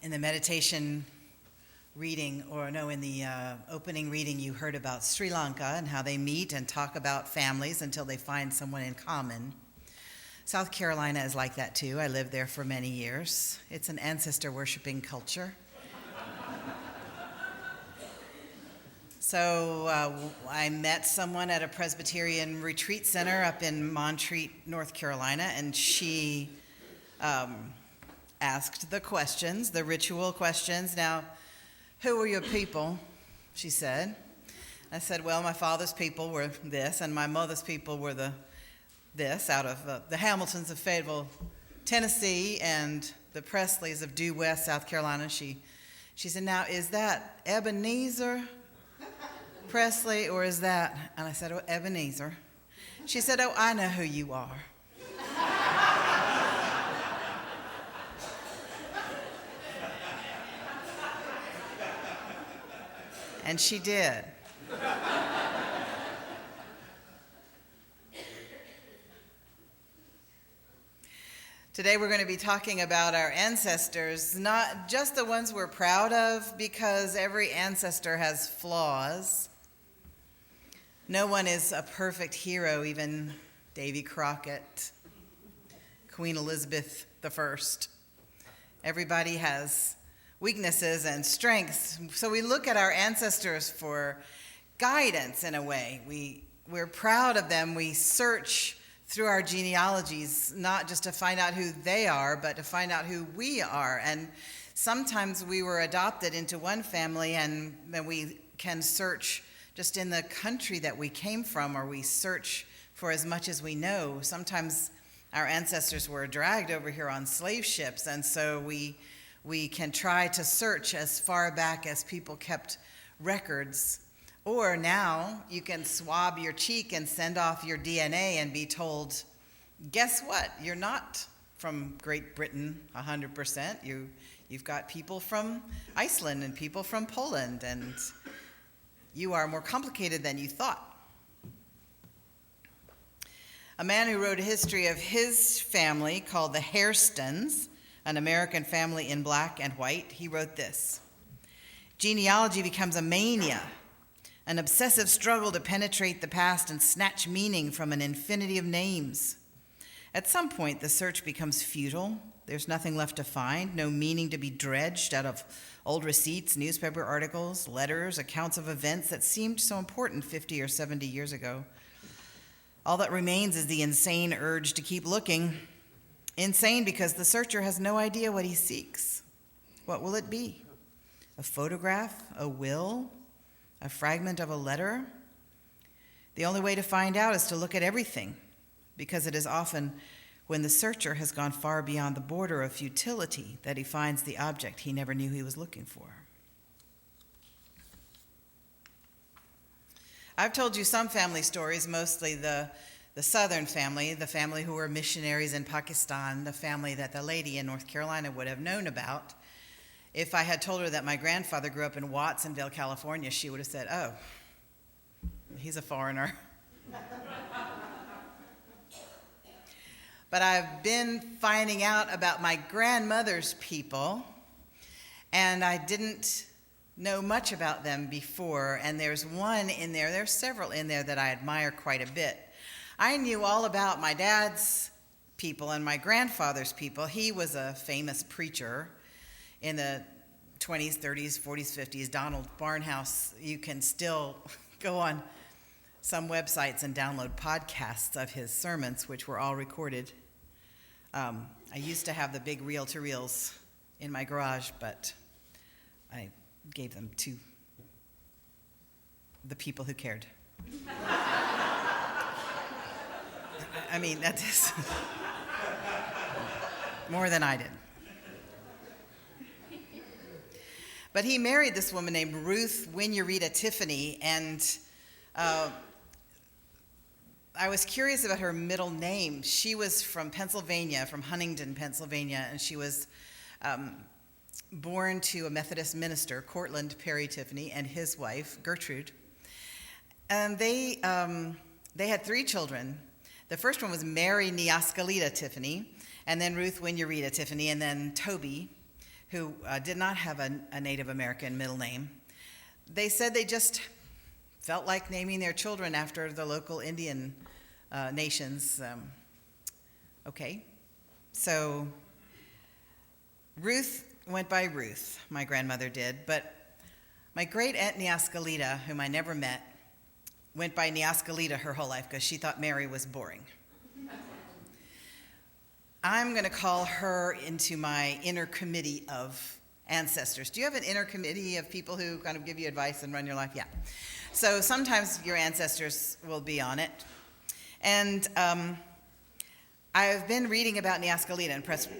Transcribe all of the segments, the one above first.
In the meditation reading, in the opening reading, you heard about Sri Lanka and how they meet and talk about families until they find someone in common. South Carolina is like that too. I lived there for many years. It's an ancestor worshiping culture. So I met someone at a Presbyterian retreat center up in Montreat, North Carolina, and she asked the questions, the ritual questions. Now, who were your people? She said. I said, well, my father's people were this, and my mother's people were this, out of the Hamiltons of Fayetteville, Tennessee, and the Presleys of Due West, South Carolina. She said, now, is that Ebenezer Presley, or is that? And I said, oh, Ebenezer. She said, oh, I know who you are. And she did. Today we're going to be talking about our ancestors, not just the ones we're proud of, because every ancestor has flaws. No one is a perfect hero, even Davy Crockett, Queen Elizabeth I. Everybody has weaknesses and strengths. So we look at our ancestors for guidance in a way. We're proud of them. We search through our genealogies, not just to find out who they are, but to find out who we are. And sometimes we were adopted into one family, and then we can search just in the country that we came from, or we search for as much as we know. Sometimes our ancestors were dragged over here on slave ships, and so we can try to search as far back as people kept records. Or now you can swab your cheek and send off your DNA and be told, guess what? You're not from Great Britain 100%. You've got people from Iceland and people from Poland, and you are more complicated than you thought. A man who wrote a history of his family called the Hairstons, an American family in black and white, he wrote this: genealogy becomes a mania, an obsessive struggle to penetrate the past and snatch meaning from an infinity of names. At some point, the search becomes futile. There's nothing left to find, no meaning to be dredged out of old receipts, newspaper articles, letters, accounts of events that seemed so important 50 or 70 years ago. All that remains is the insane urge to keep looking. Insane because the searcher has no idea what he seeks. What will it be? A photograph? A will? A fragment of a letter? The only way to find out is to look at everything, because it is often when the searcher has gone far beyond the border of futility that he finds the object he never knew he was looking for. I've told you some family stories, mostly the Southern family, the family who were missionaries in Pakistan, the family that the lady in North Carolina would have known about. If I had told her that my grandfather grew up in Watsonville, California, she would have said, oh, he's a foreigner. But I've been finding out about my grandmother's people, and I didn't know much about them before, and there's several in there that I admire quite a bit. I knew all about my dad's people and my grandfather's people. He was a famous preacher in the 20s, 30s, 40s, 50s, Donald Barnhouse. You can still go on some websites and download podcasts of his sermons, which were all recorded. I used to have the big reel-to-reels in my garage, but I gave them to the people who cared. I mean, that is more than I did. But he married this woman named Ruth Winurita Tiffany, and I was curious about her middle name. She was from Pennsylvania, from Huntington, Pennsylvania, and she was born to a Methodist minister, Cortland Perry Tiffany, and his wife, Gertrude. And they had 3 children. The first one was Mary Neoskalita Tiffany, and then Ruth Winurita Tiffany, and then Toby, who did not have a Native American middle name. They said they just felt like naming their children after the local Indian nations. Okay, so Ruth went by Ruth, my grandmother did, but my great-aunt Neoskalita, whom I never met, went by Neoskalita her whole life because she thought Mary was boring. I'm going to call her into my inner committee of ancestors. Do you have an inner committee of people who kind of give you advice and run your life? Yeah. So sometimes your ancestors will be on it. And I've been reading about Neoskalita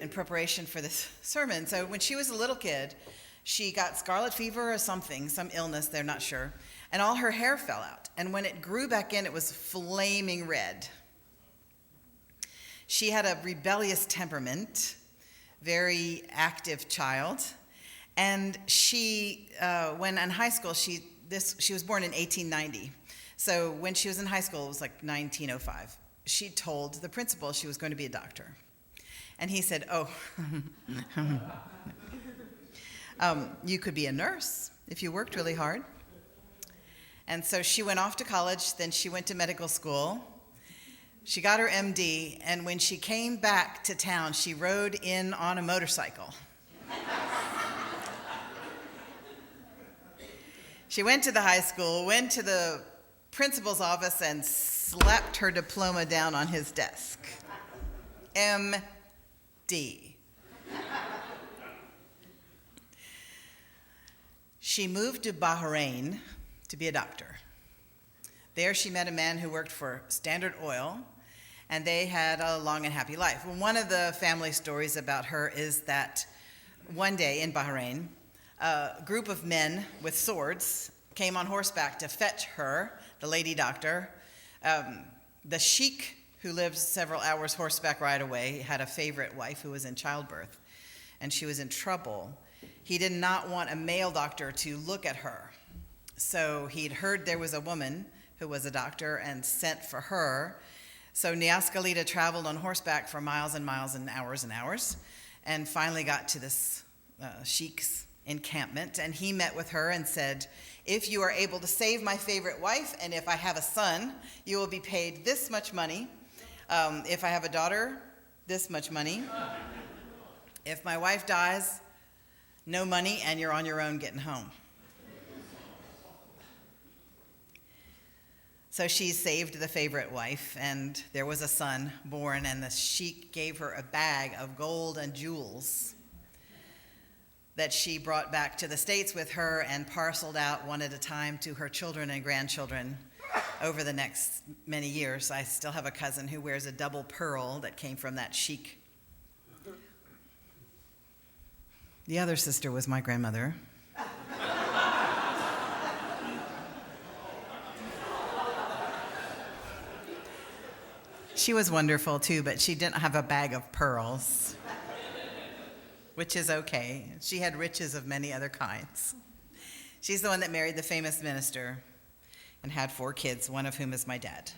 in preparation for this sermon. So when she was a little kid, she got scarlet fever or something, some illness, they're not sure, and all her hair fell out. And when it grew back in, it was flaming red. She had a rebellious temperament, very active child, and she, when in high school, she was born in 1890. So when she was in high school, it was like 1905. She told the principal she was going to be a doctor. And he said, oh, you could be a nurse if you worked really hard. And so she went off to college, then she went to medical school. She got her MD, and when she came back to town, she rode in on a motorcycle. She went to the high school, went to the principal's office, and slapped her diploma down on his desk. MD. She moved to Bahrain to be a doctor. There she met a man who worked for Standard Oil, and they had a long and happy life. Well, one of the family stories about her is that one day in Bahrain, a group of men with swords came on horseback to fetch her, the lady doctor. The sheik, who lived several hours horseback ride away, had a favorite wife who was in childbirth, and she was in trouble. He did not want a male doctor to look at her. So he'd heard there was a woman who was a doctor and sent for her. So Neoskalita traveled on horseback for miles and miles and hours, and finally got to this sheik's encampment. And he met with her and said, if you are able to save my favorite wife, and if I have a son, you will be paid this much money. If I have a daughter, this much money. If my wife dies, no money, and you're on your own getting home. So she saved the favorite wife, and there was a son born, and the sheik gave her a bag of gold and jewels that she brought back to the States with her and parceled out one at a time to her children and grandchildren over the next many years. I still have a cousin who wears a double pearl that came from that sheik. The other sister was my grandmother. She was wonderful too, but she didn't have a bag of pearls, which is okay. She had riches of many other kinds. She's the one that married the famous minister and had 4 kids, one of whom is my dad.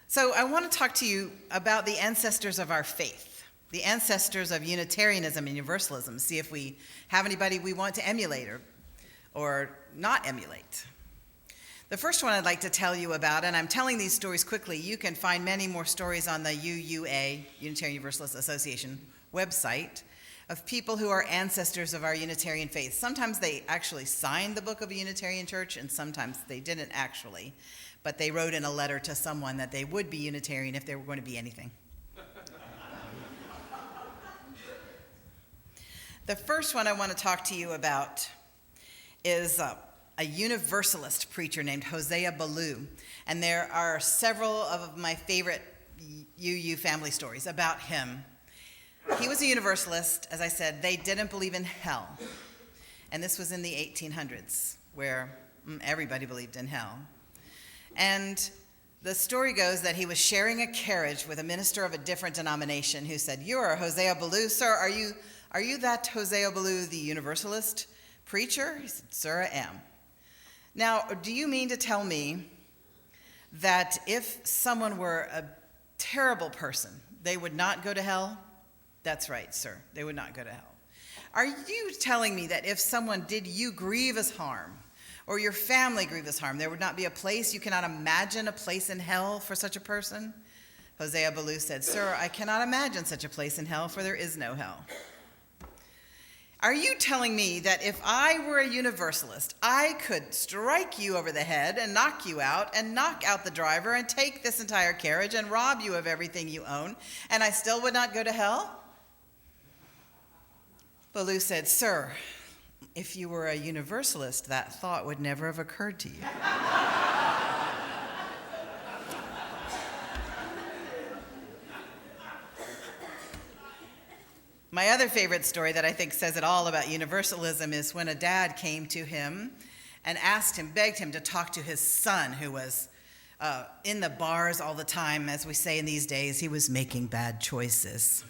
So I want to talk to you about the ancestors of our faith, the ancestors of Unitarianism and Universalism, see if we have anybody we want to emulate or not emulate. The first one I'd like to tell you about, and I'm telling these stories quickly, you can find many more stories on the UUA, Unitarian Universalist Association website, of people who are ancestors of our Unitarian faith. Sometimes they actually signed the book of a Unitarian church, and sometimes they didn't actually, but they wrote in a letter to someone that they would be Unitarian if they were going to be anything. The first one I want to talk to you about is a Universalist preacher named Hosea Ballou. And there are several of my favorite UU family stories about him. He was a Universalist. As I said, they didn't believe in hell. And this was in the 1800s, where everybody believed in hell. And the story goes that he was sharing a carriage with a minister of a different denomination who said, "You are Hosea Ballou, sir. Are you that Hosea Ballou, the Universalist preacher?" He said, "Sir, I am." "Now, do you mean to tell me that if someone were a terrible person, they would not go to hell?" That's right, sir. They would not go to hell. Are you telling me that if someone did you grievous harm, or your family grievous harm, there would not be a place? You cannot imagine a place in hell for such a person? Hosea Ballou said, Sir, I cannot imagine such a place in hell, for there is no hell. Are you telling me that if I were a universalist, I could strike you over the head and knock you out and knock out the driver and take this entire carriage and rob you of everything you own, and I still would not go to hell? Ballou said, Sir, if you were a universalist, that thought would never have occurred to you. My other favorite story that I think says it all about universalism is when a dad came to him and asked him, begged him to talk to his son who was in the bars all the time. As we say in these days, he was making bad choices.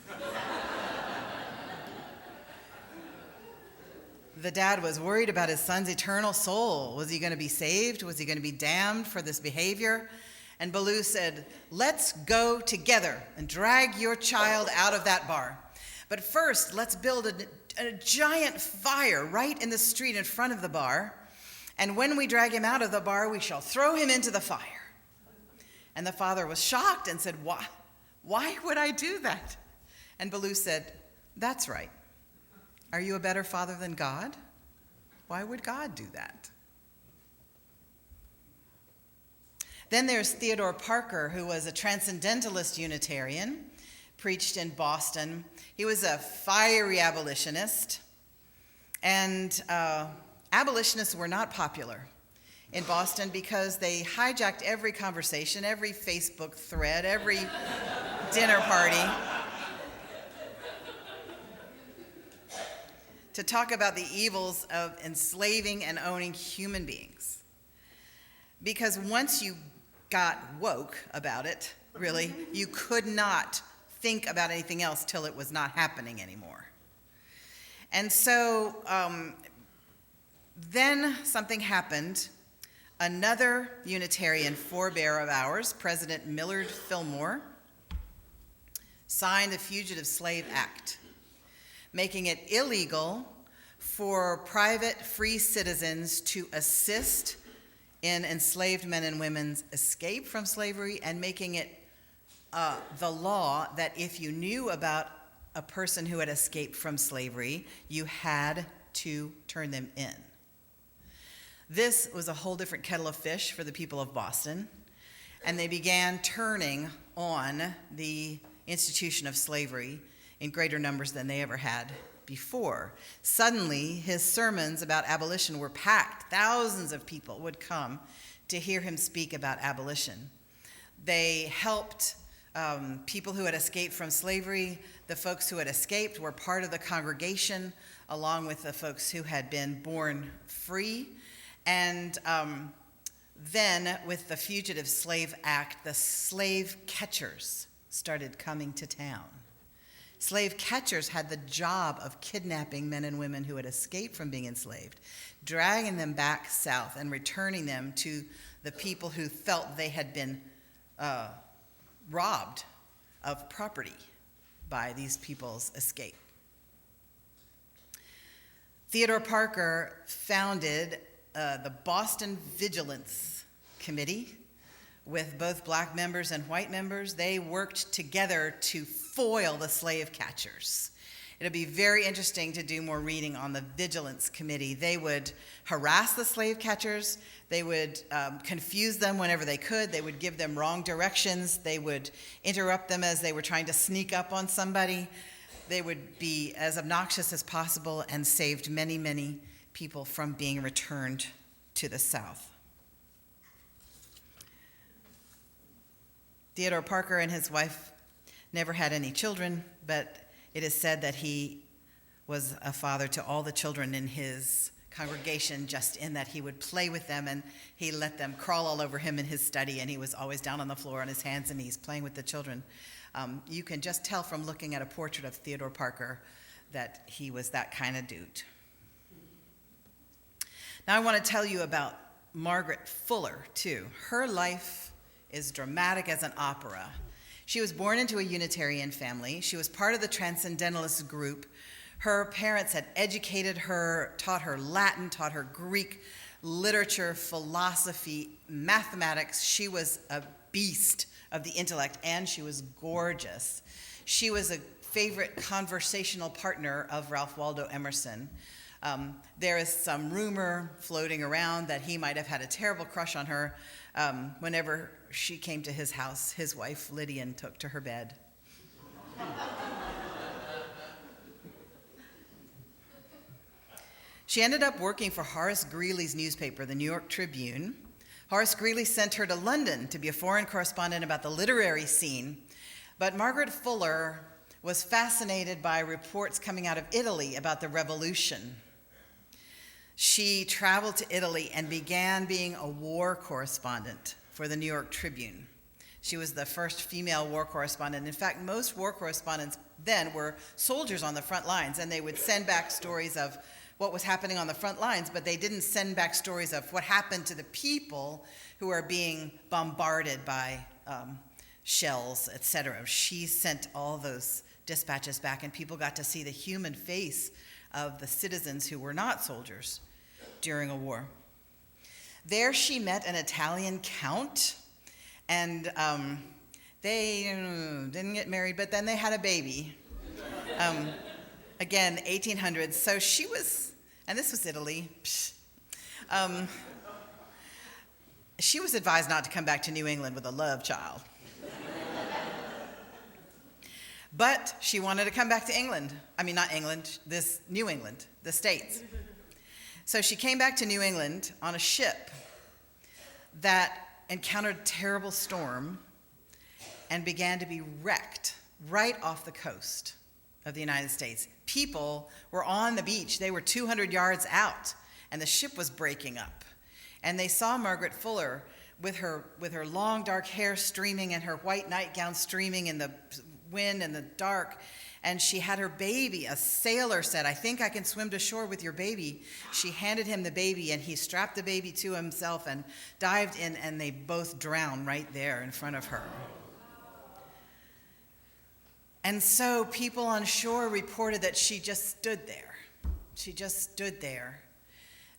The dad was worried about his son's eternal soul. Was he going to be saved? Was he going to be damned for this behavior? And Ballou said, let's go together and drag your child out of that bar. But first, let's build a giant fire right in the street in front of the bar. And when we drag him out of the bar, we shall throw him into the fire. And the father was shocked and said, why would I do that? And Ballou said, that's right. Are you a better father than God? Why would God do that? Then there's Theodore Parker, who was a transcendentalist Unitarian, preached in Boston. He was a fiery abolitionist, and abolitionists were not popular in Boston because they hijacked every conversation, every Facebook thread, every dinner party to talk about the evils of enslaving and owning human beings. Because once you got woke about it, really, you could not think about anything else till it was not happening anymore. And so then something happened. Another Unitarian forebear of ours, President Millard Fillmore, signed the Fugitive Slave Act, making it illegal for private free citizens to assist in enslaved men and women's escape from slavery, and making it the law that if you knew about a person who had escaped from slavery, you had to turn them in. This was a whole different kettle of fish for the people of Boston, and they began turning on the institution of slavery in greater numbers than they ever had before. Suddenly, his sermons about abolition were packed. Thousands of people would come to hear him speak about abolition. They helped people who had escaped from slavery. The folks who had escaped were part of the congregation, along with the folks who had been born free. And then, with the Fugitive Slave Act, the slave catchers started coming to town. Slave catchers had the job of kidnapping men and women who had escaped from being enslaved, dragging them back south and returning them to the people who felt they had been robbed of property by these people's escape. Theodore Parker founded the Boston Vigilance Committee with both black members and white members. They worked together to foil the slave catchers. It'll be very interesting to do more reading on the Vigilance Committee. They would harass the slave catchers. They would confuse them whenever they could. They would give them wrong directions. They would interrupt them as they were trying to sneak up on somebody. They would be as obnoxious as possible and saved many, many people from being returned to the South. Theodore Parker and his wife never had any children, but it is said that he was a father to all the children in his congregation, just in that he would play with them and he let them crawl all over him in his study, and he was always down on the floor on his hands and knees playing with the children. You can just tell from looking at a portrait of Theodore Parker that he was that kind of dude. Now I want to tell you about Margaret Fuller, too. Her life is dramatic as an opera. She was born into a Unitarian family. She was part of the Transcendentalist group. Her parents had educated her, taught her Latin, taught her Greek, literature, philosophy, mathematics. She was a beast of the intellect, and she was gorgeous. She was a favorite conversational partner of Ralph Waldo Emerson. There is some rumor floating around that he might have had a terrible crush on her. Whenever she came to his house, his wife, Lydian, took to her bed. She ended up working for Horace Greeley's newspaper, the New York Tribune. Horace Greeley sent her to London to be a foreign correspondent about the literary scene, but Margaret Fuller was fascinated by reports coming out of Italy about the revolution. She traveled to Italy and began being a war correspondent for the New York Tribune. She was the first female war correspondent. In fact, most war correspondents then were soldiers on the front lines, and they would send back stories of what was happening on the front lines, but they didn't send back stories of what happened to the people who are being bombarded by shells, etc. She sent all those dispatches back, and people got to see the human face of the citizens who were not soldiers during a war. There she met an Italian count, and they didn't get married, but then they had a baby. Again, 1800s. So she was, and this was Italy. She was advised not to come back to New England with a love child. But she wanted to come back to England. I mean, not England, this New England, the States. So she came back to New England on a ship that encountered a terrible storm and began to be wrecked right off the coast of the United States. People were on the beach. They were 200 yards out, and the ship was breaking up. And they saw Margaret Fuller with her long dark hair streaming and her white nightgown streaming in the wind and the dark, and she had her baby. A sailor said, "I think I can swim to shore with your baby." She handed him the baby, and he strapped the baby to himself and dived in, and they both drowned right there in front of her. And so people on shore reported that she just stood there. She just stood there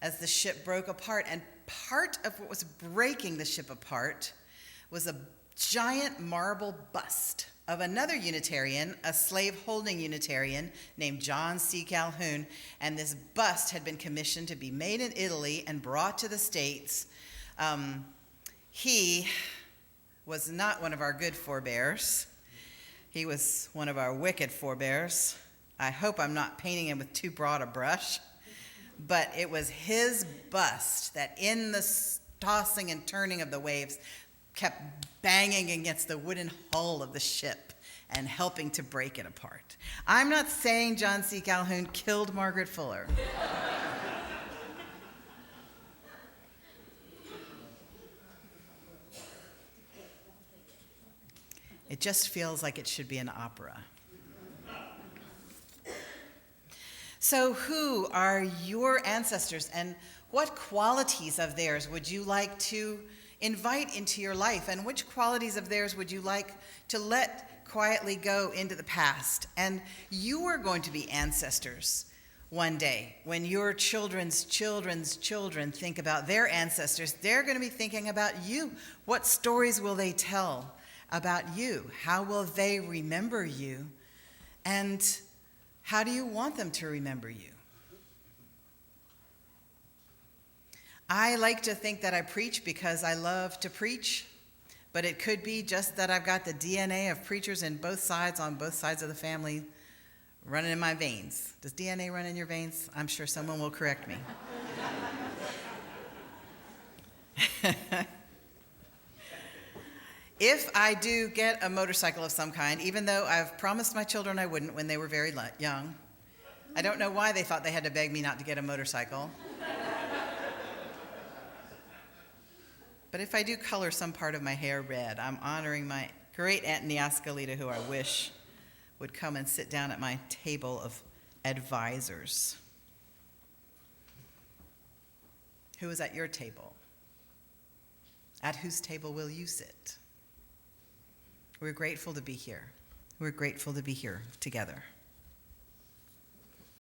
as the ship broke apart, and part of what was breaking the ship apart was a giant marble bust of another Unitarian, a slave-holding Unitarian named John C. Calhoun, and this bust had been commissioned to be made in Italy and brought to the States. He was not one of our good forebears. He was one of our wicked forebears. I hope I'm not painting him with too broad a brush, but it was his bust that in the tossing and turning of the waves kept banging against the wooden hull of the ship and helping to break it apart. I'm not saying John C. Calhoun killed Margaret Fuller. It just feels like it should be an opera. So who are your ancestors, and what qualities of theirs would you like to invite into your life, and which qualities of theirs would you like to let quietly go into the past? And you are going to be ancestors one day. When your children's children's children think about their ancestors, they're going to be thinking about you. What stories will they tell about you? How will they remember you? And how do you want them to remember you? I like to think that I preach because I love to preach, but it could be just that I've got the DNA of preachers on both sides of the family running in my veins. Does DNA run in your veins? I'm sure someone will correct me. If I do get a motorcycle of some kind, even though I've promised my children I wouldn't when they were very young, I don't know why they thought they had to beg me not to get a motorcycle. But if I do color some part of my hair red, I'm honoring my great Aunt Neoscolita, who I wish would come and sit down at my table of advisors. Who is at your table? At whose table will you sit? We're grateful to be here. We're grateful to be here together.